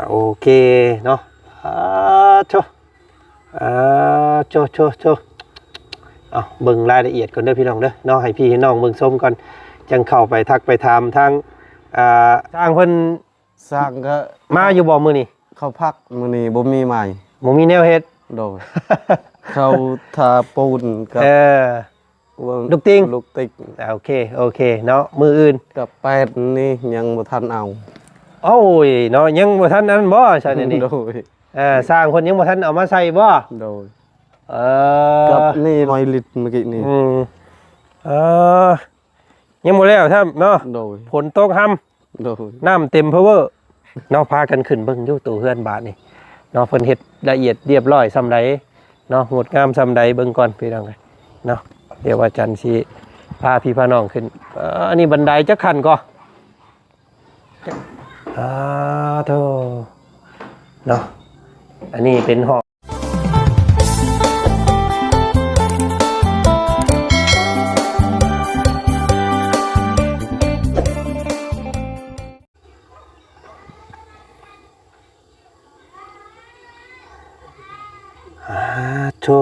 โอเคเนาะโชโชเอาเบิ่งรายละเอียดก่อนเด้อพี่น้องเด้อเนาะให้พี่ให้น้องเบิ่งส้มก่อนจังเข้าไปทักไปถามทางสร้างเพิ่นสร้างก็มาอยู่บ่มื้อนี้เขาพักมื้อนี้บ่มีใหม่บ่มีแนวเฮ็ดโดยเขาทาปูนกับลูกติงโอเคเนาะมื้ออื่นกับแปดนี่ยังบ่ทันเอาโอ้ยเนาะยังบ่ทันนั้นบ่ใช่นี่โดยสร้างเพิ่นยังบ่ทันเอามาใส่บ่โดยกับนี่100 ลิตรเมื่อกี้นี่ยังบ่แล้วครับเนาะโดยฝนตกห่ำโดยน้ำเต็มเพอเวอร์เนาะพากันขึ้นเบิ่งอยู่ตู้เฮือนบาดนี่เนาะเพิ่นเฮ็ดละเอียดเรียบร้อยซำใดเนาะงดงามซำใดเบิ่งก่อนพี่น้องเนาะเดี๋ยวว่าจันทร์สิพาพี่พาน้องขึ้นอันนี้บันไดจักขั้นก่อโธ่เนาะอันนี้เป็นห้องโธ่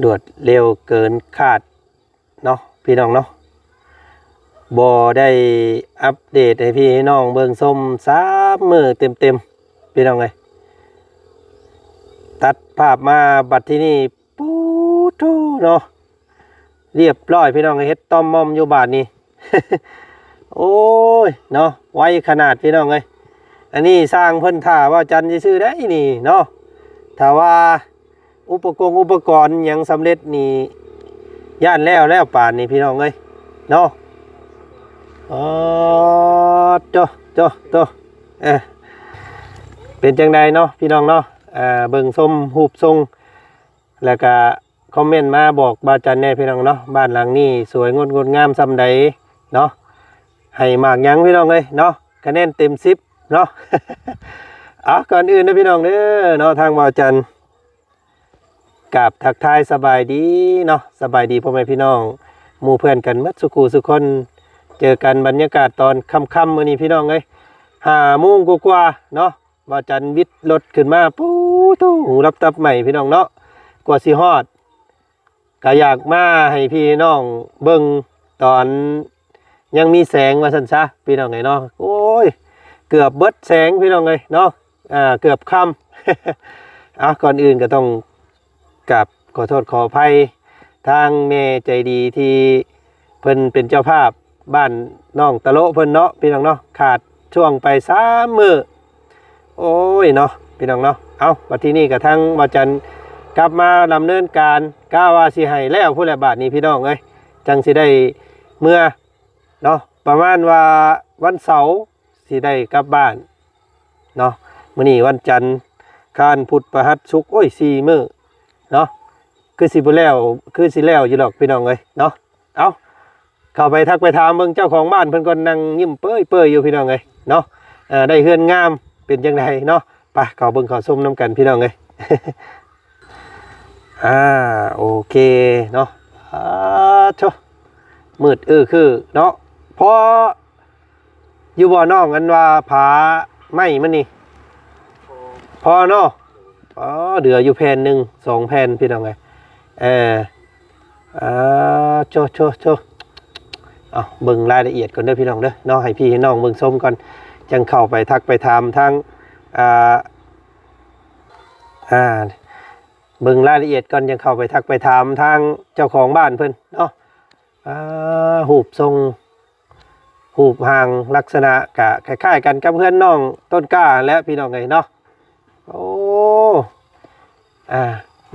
รวดเร็วเกินคาดเนาะพี่น้องเนาะบ่ได้อัปเดตให้พี่ให้น้องเบิ่งส้ม3 มื้อเต็มพี่น้องเอ้ยตัดภาพมาบัดที่นี่ปูโธ่เนาะเรียบร้อยพี่น้องเฮ็ดต้อมมอมอยู่บาดนี้ โอ้ยเนาะไวขนาดพี่น้องเอ้ยอันนี้สร้างเพิ่นท่าว่าจันทร์สิซื้อได้นี่เนาะถ้าว่าอุปกรณ์ยังสำเร็จนี่ย่านแล้วป่านนี่พี่น้องเอ้ยเนาะโตเป็นจังใดเนาะพี่น้องเนาะเบิ่งส้มหูบทรงแล้วก็คอมเมนต์มาบอกบาจันแน่พี่น้องเนาะบ้านหลังนี้สวยงดงามซำใดเนาะให้มากยังพี่น้องเอ้ยเนาะคะแนนเต็ม10เนาะ ก่อนอื่นนะพี่น้องเด้อเนาะทางบาจันกับทักทายสบายดีเนาะสบายดีพ่อแม่พี่น้องหมู่เพื่อนกันมัดสุขูสุคนเจอกันบรรยากาศตอนค่ำๆมื้อนี้พี่น้องเอ้ย5 โมงกว่าๆเนาะบาจันวิทย์รถขึ้นมาปู๊ตู้หูรับตับใหม่พี่น้องเนาะกว่าสิฮอดก็อยากมาให้พี่น้องเบิ่งตอนยังมีแสงว่าซั่นซะพี่น้องเอ้ยเนาะโอ้ยเกือบเบิดแสงพี่น้องเอ้ยเนาะเกือบค่ำก่อนอื่นก็ต้องกับขอโทษขออภัยทางแม่ใจดีที่เพิ่นเป็นเจ้าภาพบ้านน้องตะโลเพิ่นเนาะพี่น้องเนาะขาดช่วงไป3 มื้อโอ้ยเนาะพี่น้องเนาะบัดทีนี้กับทั้งบาจันกลับมาดำเนินการก้าวว่าสิให้แล้วผู้ละบาทนี้พี่น้องเอ้ยจังสิได้เมื่อเนาะประมาณว่าวันเสาร์สิได้กลับบ้านเนาะมื้อนี้วันจันทร์คานพุธพฤหัสศุกร์โอ้ย4 มื้อเนาะคือสิบ่แล้วคือสิแล้วอยู่ดอกพี่น้องเอ้ยเนาะเข้าไปทักไปถามเบิ่งเจ้าของบ้านเพิ่นก็นั่งยิ้มเป้ยอยู่พี่น้องเอ้ยเนาะได้เฮือนงามเป็นจังไดเนาะไปเข้าเบิ่งเข้าชมนํกันพี่น้องเอ้ย โอเคเนาะโธ่มืดคือเนาะพออยู่บ่น้องกันว่าผาไม้มันนี่พอเนาะเดืออยู่แผ่น1 2แผ่นพี่น้องเอ้ยโชเบิ่งรายละเอียดก่อนเด้อพี่น้องเด้อเนาะให้พี่ให้น้องเบิ่งส้มก่อนจังเข้าไปทักไปถามทางเบิ่งรายละเอียดก่อนจังเข้าไปทักไปถามทางเจ้าของบ้านเพิ่นเนาะหูบทรงหูบหางลักษณะกะคล้ายๆกันกับเพื่อนน้องต้นกล้าและพี่น้องไงเนาะโอ้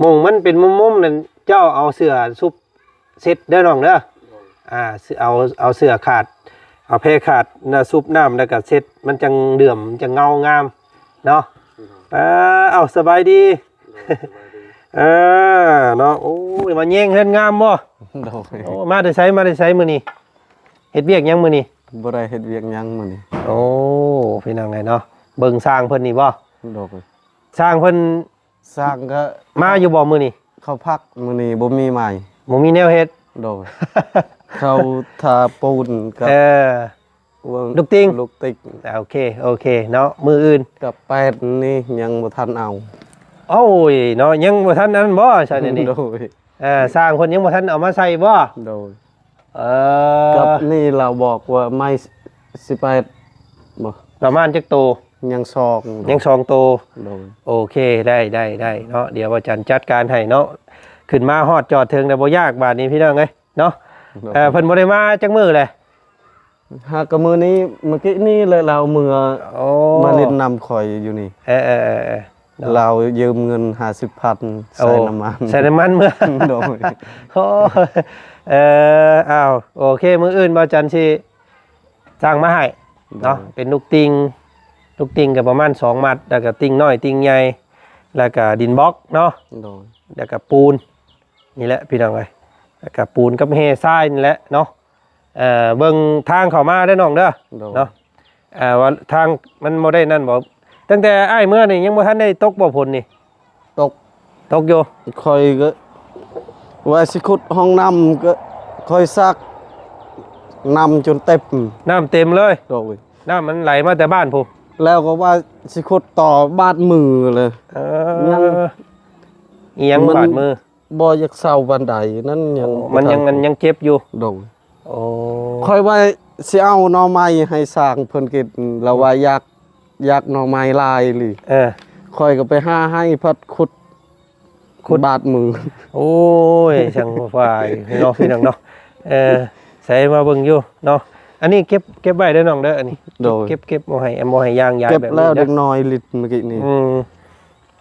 มุงมันเป็นมุมๆนั่นเจ้าเอาเสื้อซุบเซ็ตเด้อน้องเด้อเอาเสื้อขาดเอาเพขาดนะซุปน้ำแล้วก็เซ็ตมันจังเดื่อมจังเงางามเนาะสบายดี เนาะโอ้ยมาแย่งเฮือนงามบ่โอ้มาได้ใช้มื้อนี้เฮ็ดเวียกยังมื้อนี้บ่ได้เฮ็ดเวียกยังมื้อนี้โอ้พี่น้องไงเนาะเบิ่งสร้างเพิ่นนี่บ่โดยสร้างเพิ่นสร้างก็มาอยู่บ่มื้อนี้เขาพักมื้อนี้บ่มีใหม่บ่มีแนวเฮ็ดโดยเขาทาปูนกับ ลูกติง ลูกติง โอเคโอเคเนาะมืออื่น กับแปดนี่ยังบ่ทันเอา โอ้ยเนาะยังบ่ทันนั้นบ่ใช่นี่ โดย สร้างคนยังบ่ทันเอามาใส่บ่ โดย เอ กับนี่เราบอกว่าไม่18บ่ ประมาณจักโต ยังซอง ยังสองโต โดย โอเคได้เนาะเดี๋ยวว่าจันจัดการให้เนาะขึ้นมาฮอดจอดถึงแต่บ่ยากบาดนี้พี่น้องเอ้ยเนาะเพิ่นบ่ได้มาจักมื้อเลย หากกับมือนี้เมื่อกี้นี่เลยเรามือ โอ้ มาเล่นนำข่อยอยู่นี่ เออ เรายืมเงิน50,000ใส่น้ำมัน ใส่น้ำมันเมื่อ โดย โอ้อ้าวโอเคมื้ออื่นบ่จันสิสร้างมาให้เนาะเป็นลูกติงก็ประมาณ2มัดแล้วก็ติงน้อยติงใหญ่แล้วก็ดินบล็อกเนาะ โดย แล้วก็ปูนนี่แหละพี่น้องเอ้ยแล้วก็ปูนกับเฮทรายนี่แหละเนาะเบิ่งทางเข้ามาได้อน้องเด้อ โดย เนาะว่าทางมันบ่ได้นั่นบ่ตั้งแต่อ้ายเมื่อนี่ยังบ่ทันได้ตกบ่ผลนี่ ตก ตกอยู่ ข่อยก็ว่าสิขุดห้องน้ำก็ค่อยซักน้ำจนเต็ม น้ำเต็มเลย โดย น้ำมันไหลมาแต่บ้านผม แล้วก็ว่าสิขุดต่อบาดมือเลย ยัง เอียง มัน บาดมือ บ่อยากเศร้าบันไดนั่นยัง มันยังเจ็บอยู่ โดย โอ้ ค่อยว่าสิเอาหน่อไม้ให้สร้างเพิ่นกินแล้วว่าอยากหน่อไม้ลายเลย ค่อยก็ไปหาให้พัดขุดบาดมือ โอ้ยช่างฝ่ายพี่น้องพี่น้องเนาะใส่มาเบิ่งอยู่เนาะอันนี้เก็บไว้เด้อน้องเด้ออันนี้ โดย เก็บบ่ให้ย่างยาย เก็บ แบบ แล้ว นี้ เด็ เด้ ก อ น้อยลิตรเมื่อกี้นี่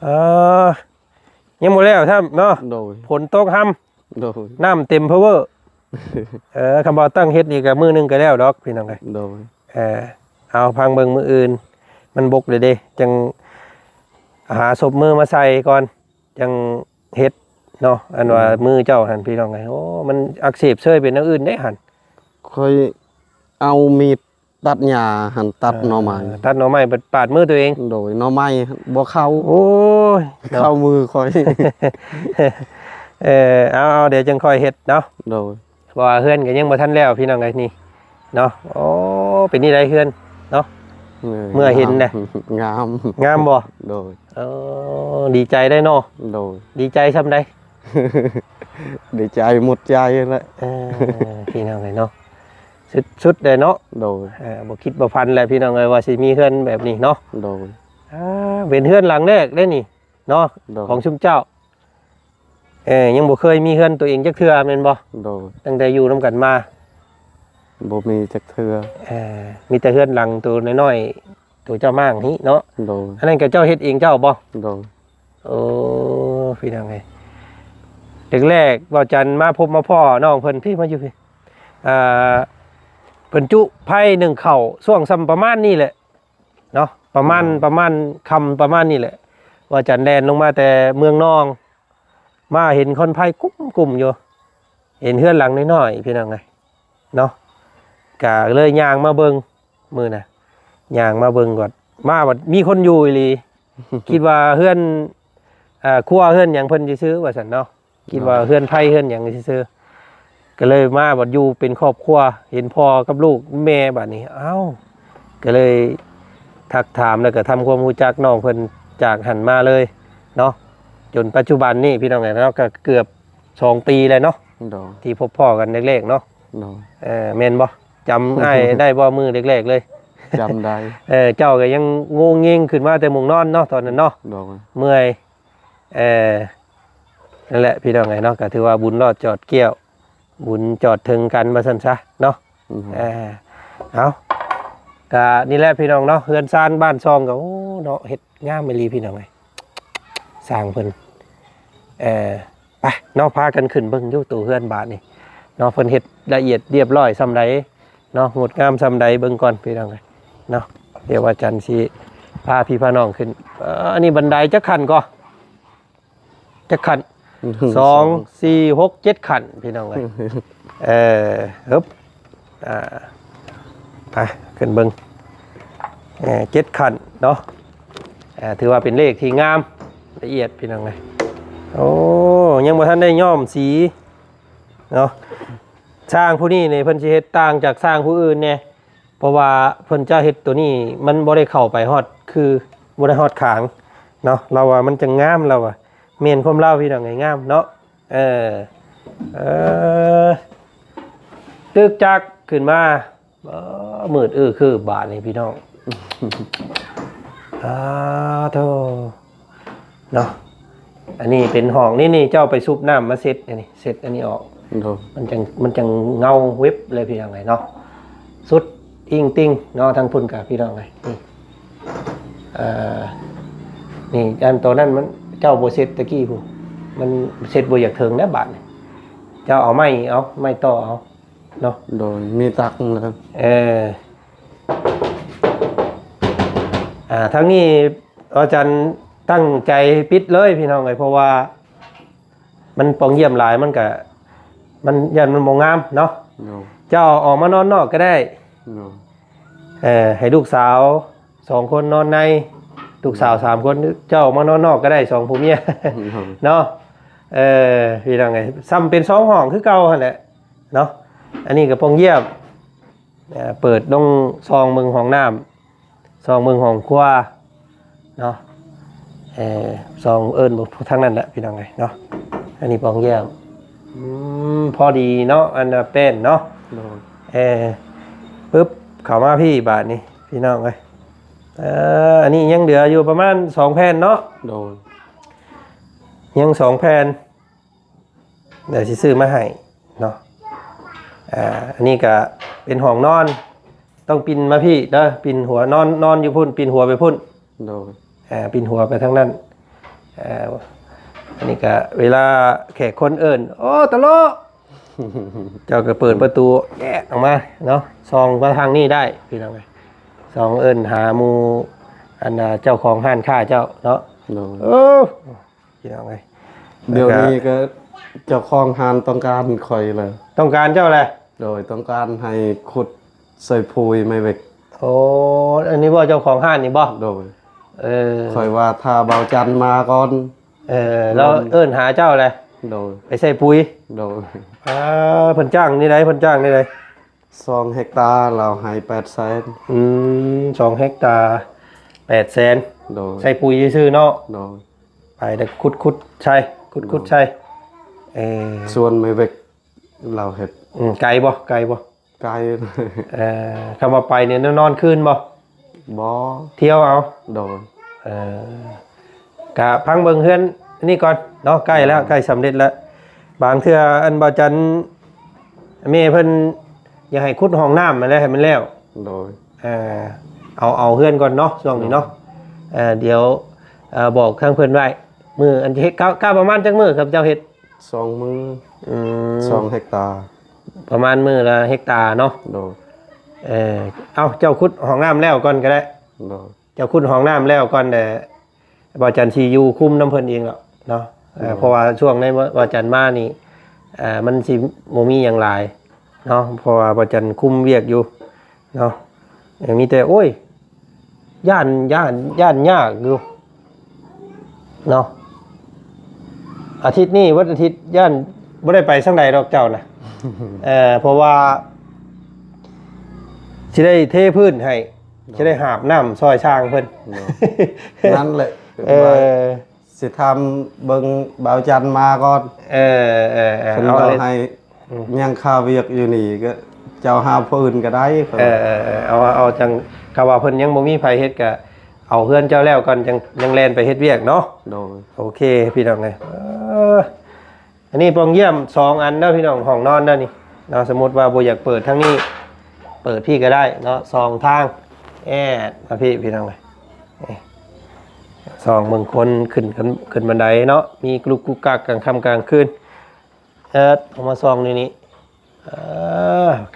เออยังบ่แล้วท่านเนาะ โดย ฝนตกห่ำ โดย น้ำเต็มเพอเวอร์คำบอกตั้งเฮ็ดนี่ก็มื้อนึงก็แล้วดอกพี่น้องไง โดย เอาพังเบิ่งมื้ออื่นมันบกเลยเด้จังหาศพมือมาใส่ก่อนจังเฮ็ดเนาะอันว่ามือเจ้าหันพี่น้องไงโอ้มันอักเสบเชยเป็นอย่างอื่นได้หัน ค่อยเอามีดตัดหญ้าหั่นตัดหน่อไม้ ตัดหน่อไม้ปาดมือตัวเอง โดยหน่อไม้บ่เข้า โอ้ย เข้ามือค่อย เอาเดี๋ยวจังค่อยเฮ็ดเนาะ โดย เพราะว่าเฮือนก็ยังบ่ทันแล้วพี่น้องไงนี่เนาะโอ้เป็นนี่ได้เฮือนเนาะ เมื่อเห็นน่ะ งาม งามบ่ โดย ดีใจได้เนาะ โดย ดีใจซำใด ดีใจหมดใจเลย พี่น้องเลยเนาะสุดเลยเนาะ โดย บ่คิดบ่พันแหละพี่น้องเลยว่าสิมีเฮือนแบบนี้เนาะ โดย เป็นเฮือนหลังแรกได้นี่เนาะ โดย ของชุมเจ้ายังบ่เคยมีเฮือนตัวเองจักเทื่อแม่นบ่ โดย ตั้งแต่อยู่นํกันมา บ่มีจักเทื่อ มีแต่เฮือนหลังตัวน้อยๆตัวเจ้าม่างนี้เนาะ โดย อันนั้นก็เจ้าเฮ็ดเองเจ้าบ่ โดย โอ้พี่น้องไงแรกๆบ่จันมาพบมาพ่อน้องเพิ่นพี่มาอยู่พี่เพิ่นจุไผ่หนึ่งเข่าช่วงซ้ำประมาณนี้แหละเนาะประมาณคำประมาณนี้แหละว่าจันแดนลงมาแต่เมืองนองมาเห็นคนไผ่กลุ่มอยู่เห็นเฮือนหลังน้อยๆพี่น้องไงเนาะกะเลยย่างมาเบิ่งมื้อน่ะย่างมาเบิ่งก่อนมาบัดมีคนอยู่อีหลี คิดว่าเฮือนครัวเฮือนหยังเพิ่นสิซื้อว่าซั่นเนาะคิดว่าเฮือนไผเฮือนหยังสิซื้อก็เลยมาบัดอยู่เป็นครอบครัวเห็นพ่อกับลูกแม่บัดนี้เอ้าก็เลยทักถามแล้วก็ทำความรู้จักน้องเพิ่นจากหันมาเลยเนาะจนปัจจุบันนี้พี่น้องเนาะก็เกือบ2 ปีแล้วเนาะ โดย ที่พบพ่อกันแรกๆเนาะ โดย แม่นบ่จำอ้ายได้บ่มือแรกๆเลย จำได้ เจ้าก็ยังงงเงงขึ้นมาแต่มุงนอนเนาะตอนนั้นเนาะ โดย เมื่อยนั่นแหละพี่น้องไงเนาะก็ถือว่าบุญรอดจอดเกี่ยวบุญจอดถึงกันมาสั่นซะเนาะเอาก็นี่แหละพี่น้องเนาะเฮือนซานบ้านซองก็โอ้เนาะเฮ็ดงามไม่รีพี่น้องไงสร้างเพิ่นไปเนาะพากันขึ้นเบิ่งอยู่ตู้เฮือนบาทนี่เนาะเพิ่นเฮ็ดละเอียดเรียบร้อยส่ำใดเนาะงดงามส่ำใดเบิ่งก่อนพี่น้องไงเนาะเดี๋ยวว่าจันทร์สิพาพี่พาน้องขึ้นอันนี้บันไดจักขันก็จักขัน2 4 6 7ขันพี่น้องเลยฮึบไปขึ้นเบิ้ง7ขันเนาะถือว่าเป็นเลขที่งามละเอียดพี่น้องเลยโอ้ยังบ่ทันได้ย้อมสีเนาะสร้างผู้นี้เนี่ยเพิ่นสิเฮ็ดต่างจากสร้างผู้อื่นเนี่ยเพ ราะว่าเพิ่นจะเฮ็ดตัวนี้มันบ่ได้เข้าไปฮอดคือบ่ได้ฮอดขางเนาะเราว่ามันจะงามเราว่าเมนความเล่าพี่น้องไงงามเนาะเอตึกจักขึ้นมามืดคือบาทนี่พี่น้องโธ่เนาะอันนี้เป็นห้องนี่เจ้าไปซุบน้ำมาเซ็ตนี่เซ็ตอันนี้ออกมันจังเงาเว็บเลยพี่น้องไงเนาะสุดอิงติงเนาะทั้งพุ่นกับพี่น้องไงนี่อันตัวนั้นมันเจ้าโบเซ็ตตะกี้ผู้มันเซ็ตโบอยากเถิงนะบาทนี่เจ้าเอาไม้ต่อเอาเนาะโดยมีตักนะครับทั้งนี้อาจารย์ตั้งใจปิดเลยพี่น้องเลยเพราะว่ามันปองเยี่ยมหลายมันก็มันยันมันมองงามเนาะเจ้าออกมานอนนอกก็ได้ให้ลูกสาว2 คนนอนในลูกสาว3 คนเจ้าออกมานอนนอกก็ได้2 ผัวเมียเนาะพี่น้องไงซ้ำเป็น2 ห้องคือเก่าหั่นแหละเนาะอันนี้ก็ปองเยี่ยมเปิดลงซองเมืองห้องน้ำซองเมืองห้องครัวเนาะซองทั้งนั้นแหละพี่น้องไงเนาะอันนี้ปองเยี่ยมพอดีเนาะอันเป็นเนาะปึ๊บเข้ามาพี่บาทนี่พี่น้องไงอันนี้ยังเหลืออยู่ประมาณ2 แผ่นเนาะยัง2 แผ่นเดี๋ยวซื้อมาให้เนาะอันนี้ก็เป็นห้องนอนต้องปินมาพี่เด้อปินหัวนอนอยู่พุ่นปินหัวไปพุ่นปินหัวไปทั้งนั้นอันนี้ก็เวลาแขกคนเอิญโอ้ตะโลเจ้าก็เปิดประตูแยกออกมาเนาะซองมาทางนี้ได้พี่น้องไงซองเอิญหาหมูอันเจ้าของห้านค้าเจ้าเนาะพี่น้องไงเดี๋ยวนี้ก็เจ้าของห้านต้องการคอยเลยต้องการเจ้าอะไรโดยต้องการให้ขุดใส่พุยไม่เวกโอ้อันนี้ว่าเจ้าของห้านนี่บ่โดยคอยว่าถ้าเบาจันมาก่อนแล้วเอิ้นหาเจ้าอะไรโดยไปใส่ปุ๋ยโดยเพิ่นจ้างนี่ไดเพิ่นจ้างนี่ได2 เฮกตาร์เราให้800,0002 เฮกตาร์800,000โดยใส่ปุ๋ยซื่อเนาะโดยไปได้ขุดใช่ขุดใช่ส่วนไม่เวกเราเฮ็ดไกลบ่ไกลคำว่าไปเนี่ยนอนคืนบ่เที่ยวเอาโดยกะพังเบิ่งเฮือนนี่ก่อนเนาะใกล้แล้วใกล้สำเร็จแล้วบางเทื่ออันบ่จันแม่เพิ่นอยากให้ขุดห้องน้ำมาแล้วให้มันแล้วโดยเอาเฮือนก่อนเนาะช่วงนี้เนาะเดี๋ยวบอกทางเพิ่นไว้มื้ออันเฮ็ดก้าประมาณจักมื้อครับเจ้าเฮ็ด2 มื้อ2 เฮกตาร์ประมาณมื้อละเฮกตาร์เนาะโดยเอาเจ้าขุดห้องน้ำแล้วก่อนก็ได้เจ้าขุดห้องน้ำแล้วก่อนแต่บ่จันสิอยู่คุมน้ำเพิ่นเองแล้วเนาะเพราะว่าช่วงในบ่จันมานี่มันสิบ่มีหยังหลายเนาะเพราะว่าบ่จันคุมเวียกอยู่เนาะมีแต่โอ้ยย่านยากอยู่เนาะอาทิตย์นี้วันอาทิตย์ย่านบ่ได้ไปสังใดดอกเจ้านะเพราะว่าสิได้เทพื้นให้สิได้หาบน้ำซอยช้างเพิ่นนั่นแหละสิทำเบิ่งเบาจันมาก่อนเอาให้ยังคาเวียกอยู่นี่ก็เจ้าหาพื้นก็ได้เอาจังคำว่าเพิ่นยังบ่มีไผเฮ็ดก็เอาเฮือนเจ้าแล้วก่อนยังแล่นไปเฮ็ดเวียกเนาะโอเคพี่น้องเอ้ยอันนี้ปองเยี่ยม2 อันเด้อพี่น้องห้องนอนเด้อนี่เนาะสมมุติว่าบ่อยากเปิดทางนี้เปิดพี่ก็ได้เนาะ2 ทางมาพี่น้องเอ้ย2 บางคนขึ้นบันไดเนาะมีกลุกกุกกักกลางค่ำกลางคืนเอามาซองนี่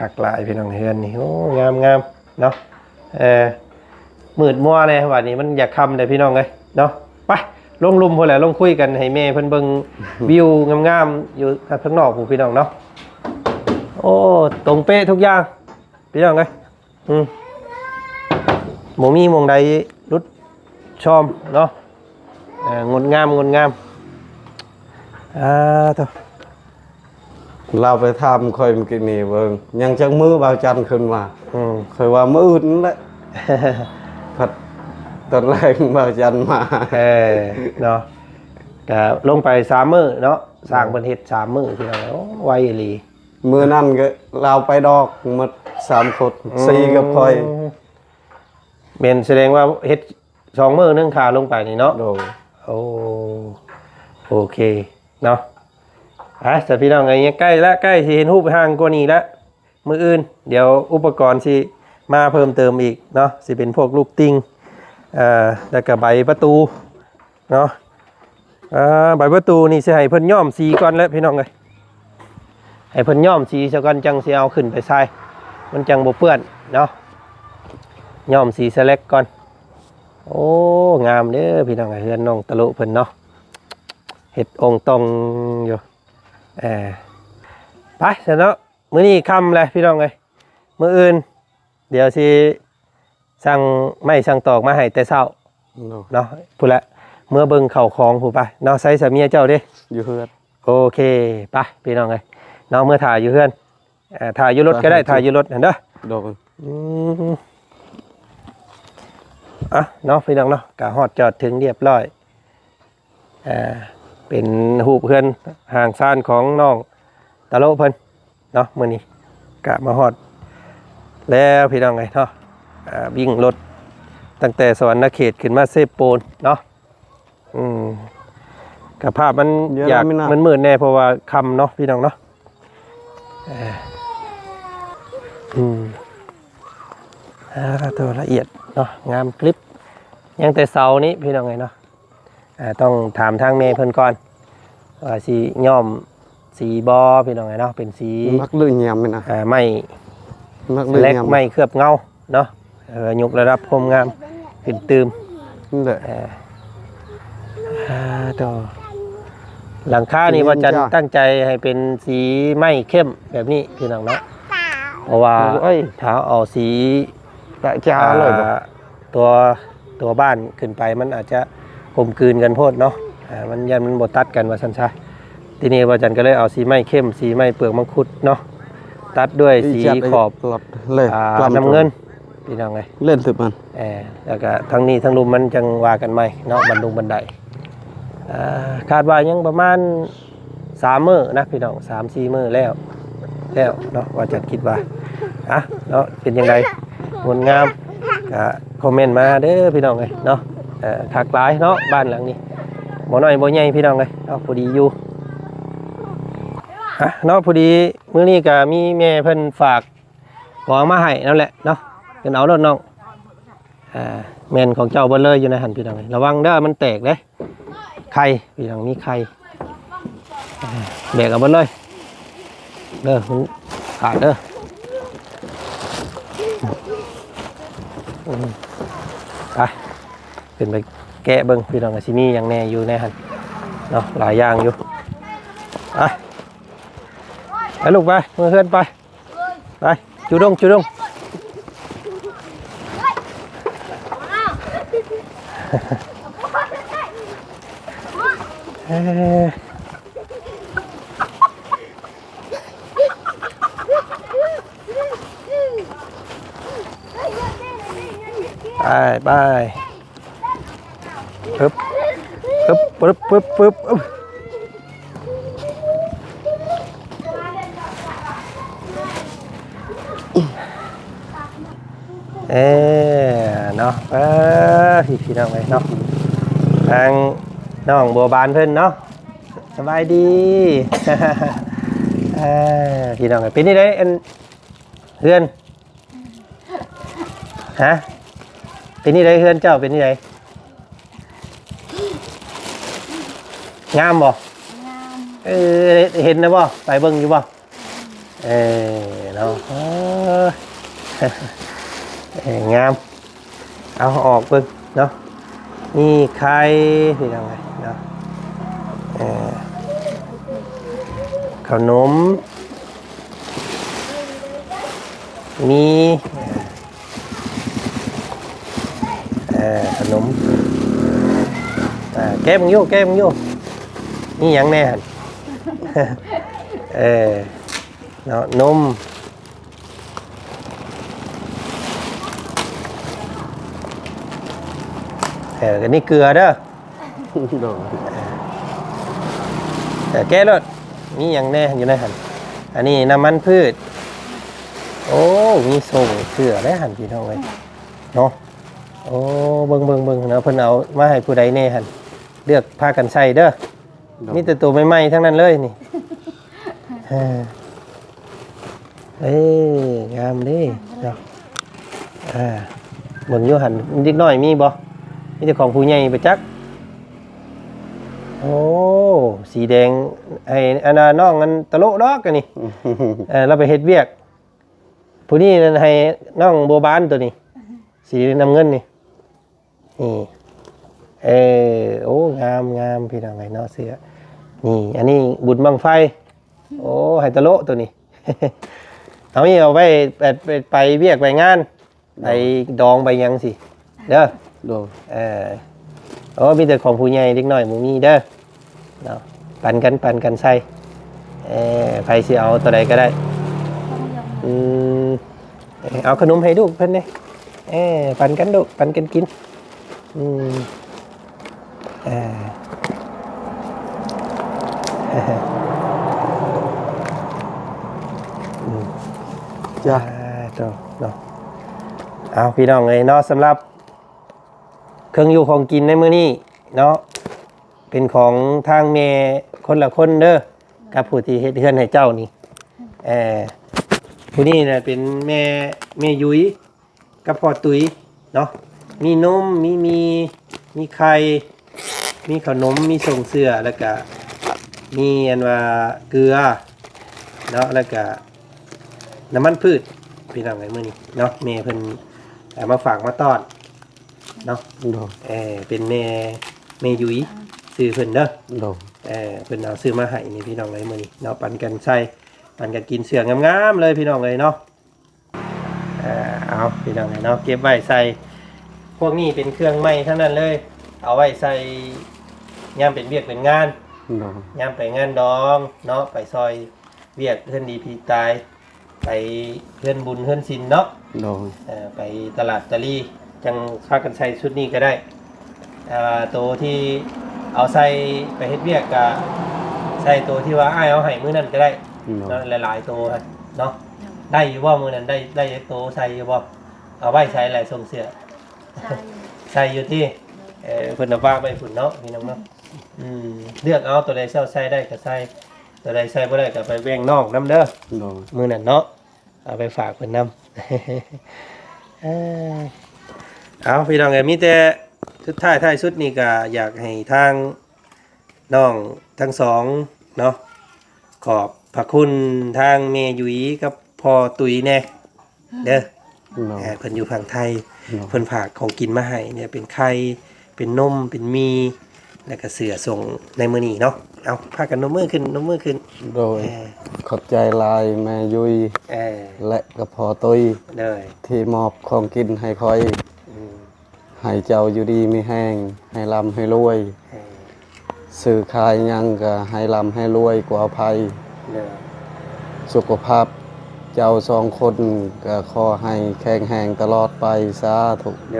กักหลายพี่น้องเฮือนนี่โอ้งามเนาะมืดมัวเลยวันนี้มันอยากคำเลยพี่น้องเลยเนาะไปลงลุมพอแล้วลงคุยกันให้แม่เพิ่นเบิ่งวิวงามๆอยู่ข้างนอกผู้พี่น้องเนาะโอ้ตรงเป๊ะทุกอย่างพี่น้องเลยหมูมีมงใดรุดชอมเนาะงดงามต่อ เราไปทำค่อยเมื่อกี้นี่เบิ่งยังจังมือบ่าวจันทร์ขึ้นมาค่อยว่ามื้ออื่นนั่นแหละ พัดตอนแรกบ่าวจันทร์มา เนาะก็ลงไป3 มื้อเนาะสร้างประเทศ3 มื้อพี่น้องโอ้ไวอีหลี มื้อนั้นก็เราไปดอกหมด3คน4กับค่อย เป็นแสดงว่าเฮ็ด2 มื้อนึงขาลงไปนี่เนาะ โดย โอเคเนาะแต่พี่น้องไงใกล้แล้วใกล้สิเห็นรูปห่างกว่านี้แล้วมื้ออื่นเดี๋ยวอุปกรณ์สิมาเพิ่มเติมอีกเนาะสิเป็นพวกลูกติงแล้วก็ใบประตูเนาะใบประตูนี่สิให้เพิ่นย้อมสีก่อนแล้วพี่น้องเอ้ยให้เพิ่นย้อมสีซะก่อนจังสิเอาขึ้นไปใส่มันจังบ่เปื้อนเนาะย้อมสีสแลกก่อนโอ้งามเด้อพี่น้องเฮือนน้องตะลุเพิ่นเนาะเฮ็ดองค์ตรงอยู่ไปเสร็จแล้วมื้อนี้ค่ำเลยพี่น้องเอ้ยมื้ออื่นเดี๋ยวสิสั่งไม้สั่งตอกมาให้แต่เช้าเนาะพูดละเมื่อเบิ่งเข้าของผู้ไปเนาะใส่สามีเจ้าเด้อยู่เฮือน โอเคไปพี่น้องเอ้ยเนาะเมื่อถ่ายอยู่เฮือนถ่ายอยู่รถก็ได้ถ่ายอยู่รถเห็นเด้อโดนเนาะพี่น้องเนาะกะฮอดจอดถึงเรียบร้อยเป็นหูเพื่อนห่างซ่านของน้องตะโลเพิ่นเนาะมื้อนี้กะมาฮอดแล้วพี่น้องไงเนาะวิ่งรถตั้งแต่สวรรณเขตขึ้นมาเซโปนเนาะกับภาพมันอยากมันมืดแน่เพราะว่าคำเนาะพี่น้องเนาะตัวละเอียดเนาะงามคลิปยังแต่เสานี้พี่น้องไงเนาะต้องถามทางเมย์เพิ่นก่อนว่าสีย้อมสีบอพี่น้องไงเนาะเป็นสีมักเลื่อยเงียมนะไม่เล็กไม่เคลือบเงาเนาะยกระดับความงามขึ้นตืมนี่แหละต่อหลังคานี่ว่าจะตั้งใจให้เป็นสีไม่เข้มแบบนี้พี่น้องเนาะเพราะว่าถ้าเอาสีจ้าเลยตัวบ้านขึ้นไปมันอาจจะกลมกลืนกันโพดเนาะมันยันมันบดตัดกันว่าสันชาทีนี้ว่าจันก็เลยเอาสีไม้เข้มสีไม้เปลือกมังคุดเนาะตัดด้วยสีขอบน้ำเงินพี่น้องไงเล่นสิมันแล้วก็ทั้งนี้ทั้งรุมมันจังว่ากันไหมเนาะบันไดคาดว่ายังประมาณ3 มื้อนะพี่น้อง3-4 มื้อแล้วเนาะว่าจันคิดว่าเนาะเป็นยังไงงดงามคอมเมนต์มาเด้อพี่น้องเลยเนาะถักหลายเนาะบ้านหลังนี้บ่น้อยบ่ใหญ่พี่น้องเลยเนาะพอดีอยู่เนาะพอดีมื้อนี้ก็มีแม่เพิ่นฝากของมาให้นั่นแหละเนาะเพิ่นเอารถน้องแม่นของเจ้าเบิ่เลยอยู่ในหันพี่น้องเลยระวังเด้อมันแตกเด้ไข่พี่น้องมีไข่แบกเอาเบิ่เลยเด้อมันขาดเด้อไปเป็นไปแกะเบิ้งพี่น้องซิมีอย่างแน่อยู่ในหันเนาะหลายอย่างอยู่ไปลูกไปเพื่อนไปจูดงไปปึ๊บเนาะพี่น้องเลยเนาะทางน้องบัวบานเพิ่นเนาะสบายดีพี่น้องเป็นนี่ได้เพื่อนเป็นนี่ได้เพื่อนเจ้าเป็นนี่ได้งามบ่เห็นนะบ่ไปเบิ่งอยู่บ่เนาะงามเอาออกเบิ่งเนาะนี่ไข่พี่น้องเนาะขนมมีขนมแก้มอยู่นี่ยังแน่ เนาะนมกันนี่เกลือเด้อ โดย แต่แก้รถนี่ยังแน่อยู่ในหันอันนี้น้ำมันพืชโอ้มีส่งเกลือได้หันพี่น้องเลยเนาะโอ้เบิ่งเนาะเพิ่นเอามาให้ผู้ใดแน่หันเลือกพากันใส่เด้อมีแต่ตัวใหม่ๆทั้งนั้นเลยนี่งามเด้เนาะเบิ่งอยู่หันเด็กน้อยมีบ่มีแต่ของผู้ใหญ่ไปจักโอ้สีแดงไอ้อันน่ะน้องอันตะโลดอกกันนี่ เราไปเฮ็ดเวียกผู้นี้นั่นให้น้องบัวบานตัวนี้สีน้ำเงินนี่โอ้งามพี่น้องไงเนาะเสื้อนี่อันนี้บุญบังไฟโอ้ให้ตะโลตัวนี้ เอานี่เอาไว้ไปเวียกไปงานไปดองไปยังสิเด้อ โดย โอ้มีแต่ของผู้ใหญ่เล็กน้อยหมูมีเด้อเนาะปั่นกันใส่ไฟสิเอาตัวใดก็ได้เอาขนมให้ลูกเพิ่นเด้ปั่นกันลูกปั่นกันกินจ้ะ เนาะเอาพี่น้องเอ้ยเนาะสำหรับเครื่องอยู่ของกินในมื้อนี้เนาะเป็นของทางแม่คนละคนเด้อกับผู้ที่เฮ็ดเฮือนให้เจ้านี่ผู้นี้น่ะเป็นแม่ยุ้ยกับพ่อตุ้ยเนาะมีนมมีไข่มีขนมมีส่งเสื้อแล้วก็มีอันว่าเกลือเนาะแล้วก็น้ำมันพืชพี่น้องไงมื้อนี้เนาะแม่เพิ่นมาฝากมาต้อนเนาะ โดย เป็นแม่ยุ้ยซื้อเพิ่นเด้อ โดย เพิ่นเอาซื้อมาให้นี่พี่น้องไงมื้อนี้เนาะปั่นกันใส่ปั่นกันกินเสืองามๆเลยพี่น้องเลยเนาะเอาพี่น้องไงเนาะเก็บไว้ใส่พวกนี้เป็นเครื่องใหม่ทั้งนั้นเลยเอาไว้ใส่ยามเป็นเวียกเป็นงาน โดย ยามไปงานดองเนาะไปซอยเวียกเพื่อนดีพีตายไปเพื่อนบุญเพื่อนศิลเนาะ โดย ไปตลาดตะลี่จังพากันใส่ชุดนี้ก็ได้ตัวที่เอาใส่ไปเฮ็ดเวียกก็ใส่ตัวที่ว่าอ้ายเอาให้มื้อนั้นก็ได้เนาะหลายๆตัวเนาะได้อยู่บ่มื้อนั้นได้ตัวใส่อยู่บ่เอาไว้ใช้หลายส่งเสื้อใส่อยู่ที่เพิ่นเอาฝากไว้พุ่นเนาะพี่น้องเนาะเลือกเอาตัวใดเซาใส่ได้ก็ใส่ตัวใดใส่บ่ได้ก็ไปแบ่งน้องนํเด้อ โดย มื้อนั้นเนาะเอาไปฝากเพิ่นนำ เอาพี่น้องเอ้ยมีแต่สุดท้ายสุดนี่ก็อยากให้ทางน้องทั้งสองเนาะขอบพระคุณทางแม่ยุ้ยกับพ่อตุ้ยแน่เด้อ โดย เพิ่นอยู่ฝั่งไทยเพิ่นฝากของกินมาให้เนี่ยเป็นไข่เป็นนมเป็นมีแล้วก็เสือส่งในมื้อนี้เนาะเอาพากันนมมือขึ้น โดยขอบใจหลายแม่ยุย เออ และก็พอตุ้ย เลย ที่มอบของกินให้คอย ให้เจ้าอยู่ดีมีแห้งให้ร่ำให้รวย สื่อขายหยังก็ให้ร่ำให้รวยกว่าภัย เลย สุขภาพเจ้าสองคนก็ขอให้แข็งแรงตลอดไปสาธุ เล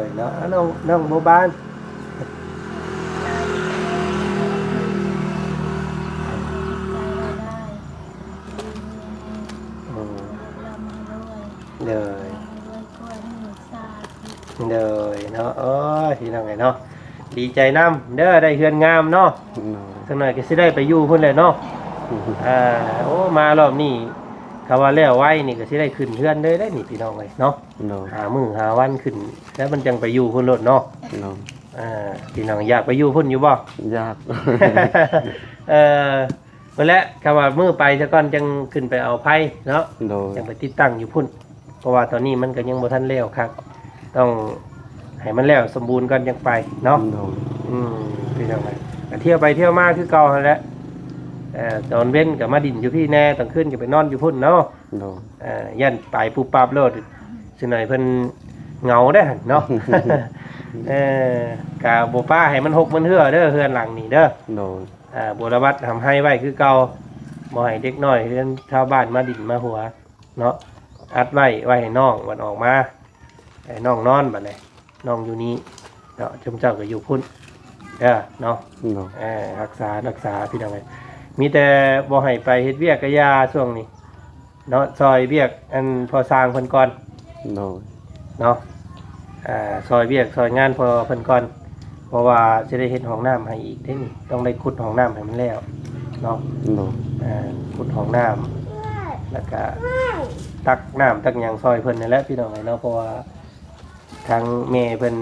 ยเนาะน้องโมบานเลยเลยเนาะโอ้ยพี่น้องไงเนาะดีใจน้ำเด้อได้เฮือนงามเนาะสักหน่อยก็สิได้ไปอยู่พุ่นเลยเนาะโอ้มารอบนี้คำว่าแล้วไว้นี่ก็สิได้ขึ้นเฮือนเลยได้นี่พี่น้องเลยเนาะ โดย หามื้อหาวันขึ้นแล้วมันจังไปอยู่พุ่นโลดเนาะ โดย พี่น้องอยากไปอยู่พุ่นอยู่บ่ ยาก วันแล้วคำว่ามื้อไปซะก่อนจังขึ้นไปเอาไผเนาะ โดย จังไปติดตั้งอยู่พุ่นเพราะว่าตอนนี้มันก็ยังบ่ทันแล้วครับต้องให้มันแล้วสมบูรณ์ก่อนจังไปเนาะ โดย พี่น้องไปก็เที่ยวไปเที่ยวมาคือเก่าหั่นแหละตอนเว้นก็มาดินอยู่พี่แน่ตอนขึ้นก็ไปนอนอยู่พุ่นเนาะ โดย ยันไปปูปับโลดสิหน่อยเพิ่นเหงาได้หั่นเนาะ กะบ่ป้าให้มันหกมันเหือเด้อเฮือนหลังนี่เด้อ โดย บัวระวัดทำให้ไว้คือเก่า บ่ให้เด็กน้อยเรือนชาวบ้านมาดินมาหัวเนาะอัดไว้ให้น้องวันออกมาให้น้องนอนบัดนี้น้องอยู่นี่เนาะเจ้าก็อยู่พุ่นเนาะรักษาพี่น้องเอ้ยมีแต่บ่ให้ไปเฮ็ดเวียกกะยาช่วงนี้เนาะซอยเวียกอันพอสร้างเพิ่นก่อนเนาะซอยเวียกซอยงานพอเพิ่นก่อนเพราะว่าจะได้เฮ็ดห้องน้ำให้อีกเด้นี่ต้องได้ขุดห้องน้ำให้มันแล้วเนาะขุดห้องน้ำแล้วก็ตักน้ำตักหยังซอยเพิ่นนั่นแหละพี่น้องเอ้ยเนาะเพราะว่าทางแม่เพิ่น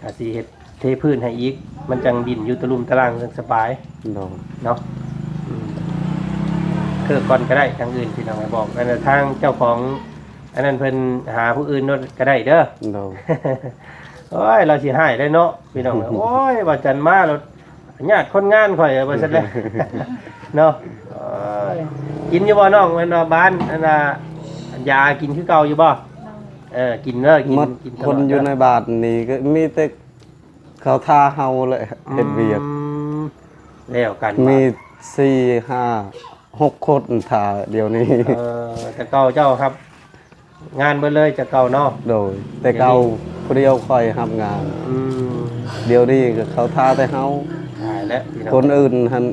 ก็สิเฮ็ดเทพื้นให้อีกมันจังดินอยู่ตะลุมตะลางสบายเนาะเกิดก่อนก็ได้ทางอื่นพี่น้องบอกอันนั้นทางเจ้าของอันนั้นเพิ่นหาผู้อื่นโน่นก็ได้เด้อโอ้ยเราสิหายได้เนาะพี่น้องโอ้ยว่าจันมาแล้วญาติคนงานข่อยว่าซั่นแหละเนาะกินอยู่บ่น้องมันว่าบ้านอันน่ะยากินคือเก่าอยู่บ่กินเด้อกินคนอยู่ในบ้านนี่ก็มีแต่เขาท่าเฮาเลยเฮ็ดเวียกแล้วกันมี4 5 6คนท่าเดี๋ยวนี้แต่เก่าเจ้าครับงานเบิดเลยจะเก่าเนาะโดยแต่เก่าผู้เดียวค่อยรับงานเดี๋ยวนี้ก็เขาท่าแต่เฮาแล้วคนอื่นหั่น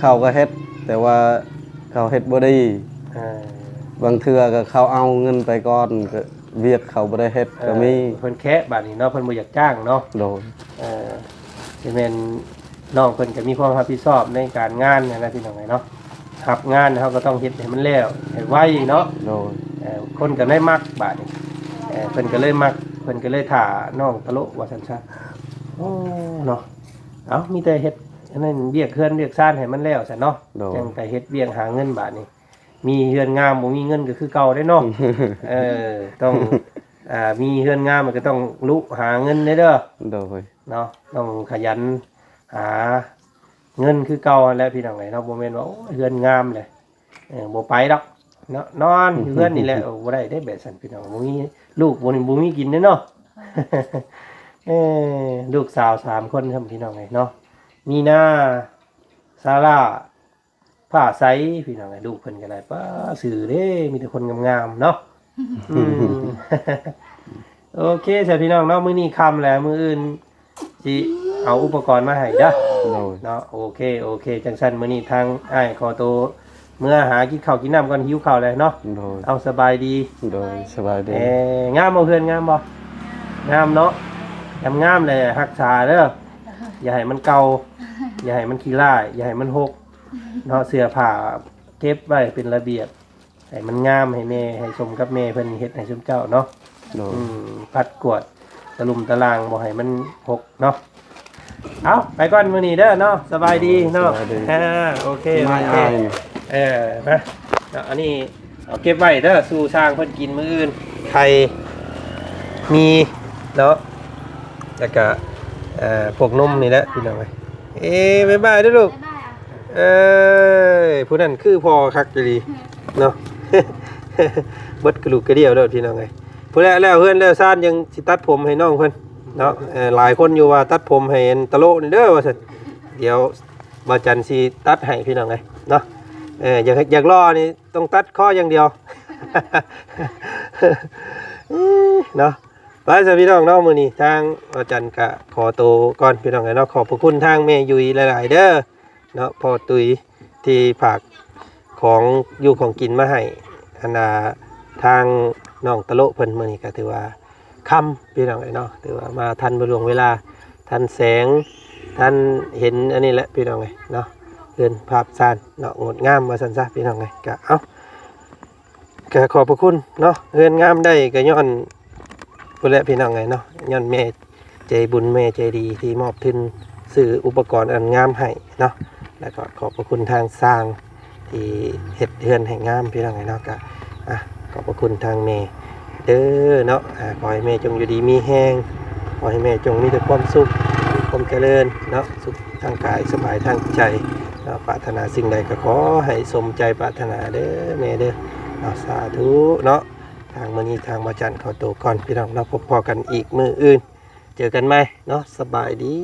เขาก็เฮ็ดแต่ว่าเขาเฮ็ดบ่ดีบางเทื่อก็เขาเอาเงินไปก่อนก็เวียกเขาบ่ได้เฮ็ดก็มีเพิ่นแคะบัดนี้เนาะเพิ่นบ่อยากจ้างเนาะโดยสิแม่นน้องเพิ่นก็มีความรับผิดชอบในการงานนะพี่น้องเนาะรับงานเฮาก็ต้องเฮ็ดให้มันแล้วให้ไวเนาะโดยคนก็ได้มักบาดนี้เพิ่นก็เลยมักเพิ่นก็เลยถ่าน้องตะโลว่าซั่นซะโอ้เนาะมีแต่เฮ็ดอันนั้นเวียกเฮือนเวียกซ่านให้มันแล้วซะเนาะจังไปเฮ็ดเวียกหาเงินบาดนี้มีเฮือนงามบ่มีเงินก็คือเก่าได้เนาะต้องมีเฮือนงามมันก็ต้องลุหาเงินเด้อโดยเนาะต้องขยันหาเงินคือเก่าแล้วพี่น้องเอ้ยเนาะบ่แม่นว่าเฮือนงามเลยบ่ไปดอกเนาะนอนอยู่เฮือนนี่แหละบ่ได้แบบซั่นพี่น้องบ่มีลูกบ่มีกินเนาะลูกสาว3คนครับพี่น้องเอ้ยเนาะมีนาซาร่าผ้าใสพี่น้องไอ้ลูกเพิ่นก็ได้ป้าสื่อเด้มีแต่คนงามๆเนาะโอเคจ้ะพี่น้องเนาะมื้อนี้ค่ำแล้วมื้ออื่นสิเอาอุปกรณ์มาให้เด้อเนาะโอเคจังซั่นมื้อนี้ทางอ้ายขอตัวเมื่อหากินข้าวกินน้ำก่อนหิวข้าวแล้วเนาะเอาสบายดีสบายดีงามบ่เพื่อนงามบ่งามเนาะงามเลยรักษาเด้ออย่าให้มันเก่าอย่าให้มันขี้ร้ายอย่าให้มันหกเนาะเสื้อผ้าเก็บไว้เป็นระเบียบให้มันงามให้แม่ให้สมกับแม่เพิ่นเฮ็ดให้สมเจ้าเนาะปัดกวดตะลุมตะลางบ่ให้มันหกเนาะเอาไปก่อนมื้อนี้เด้อเนาะสบายดีเนาะโอเคไม่อายนะอันนี้เอาเก็บไว้เด้อสู่สร้างเพิ่นกินมื้ออื่นไข่มีเนาะแล้วก็พวกนมนี่แหละพี่น้องเอ้บ๊ายบายเด้อลูกผู้นั้นคือพอคักดีเนาะเบิดกระลูกกระเดี่ยวเด้อพี่น้องไงผู้แล้วเพื่อนแล้วซ่านยังสิตัดผมให้น้องเพิ่นเนาะหลายคนอยู่ว่าตัดผมให้ตะโลนี่เด้อว่าซั่นเดี๋ยวบ่จันสิตัดให้พี่น้องไงเนาะอยากรอนี่ต้องตัดข้ออย่างเดียวเนาะไปซะพี่น้องเนาะมื้อนี้ทางบ่จันก็ขอตัวก่อนพี่น้องไงเนาะขอบพระคุณทางแม่ยุ้ยหลายๆเด้อเนาะพอตุยที่ฝากของอยู่ของกินมาให้อันน่ะทางน้องตะโลเพิ่นมื้อนี้ก็ถือว่าค่ำพี่น้องเนาะถือว่ามาทันบ่ล่วงเวลาทันแสงทันเห็นอันนี้แหละพี่น้องเนาะเรือนภาพซ่านเนาะงดงามว่าซั่นซะพี่น้องก็ก็ขอบพระคุณเนาะเรือนงามได้ก็ย้อนพุ่นแหละพี่น้องเนาะย้อนแม่ใจบุญแม่ใจดีที่มอบทุนซื้ออุปกรณ์อันงามให้เนาะแล้วก็ขอบพระคุณทางสร้างที่เฮ็ดเฮือนให้งามพี่น้องเนาะก็ขอบพระคุณทางแม่เด้อเนาะขอให้แม่จงอยู่ดีมีแห้งขอให้แม่จงมีแต่ความสุขความเจริญเนาะสุขทางกายสบายทางใจเนาะปรารถนาสิ่งใดก็ขอให้สมใจปรารถนาเด้อแม่เด้อสาธุเนาะทางมื้อนี้ทางบ่จันขอตัวก่อนพี่น้องเนาะพบกันอีกมื้ออื่นเจอกันใหม่เนาะสบายดี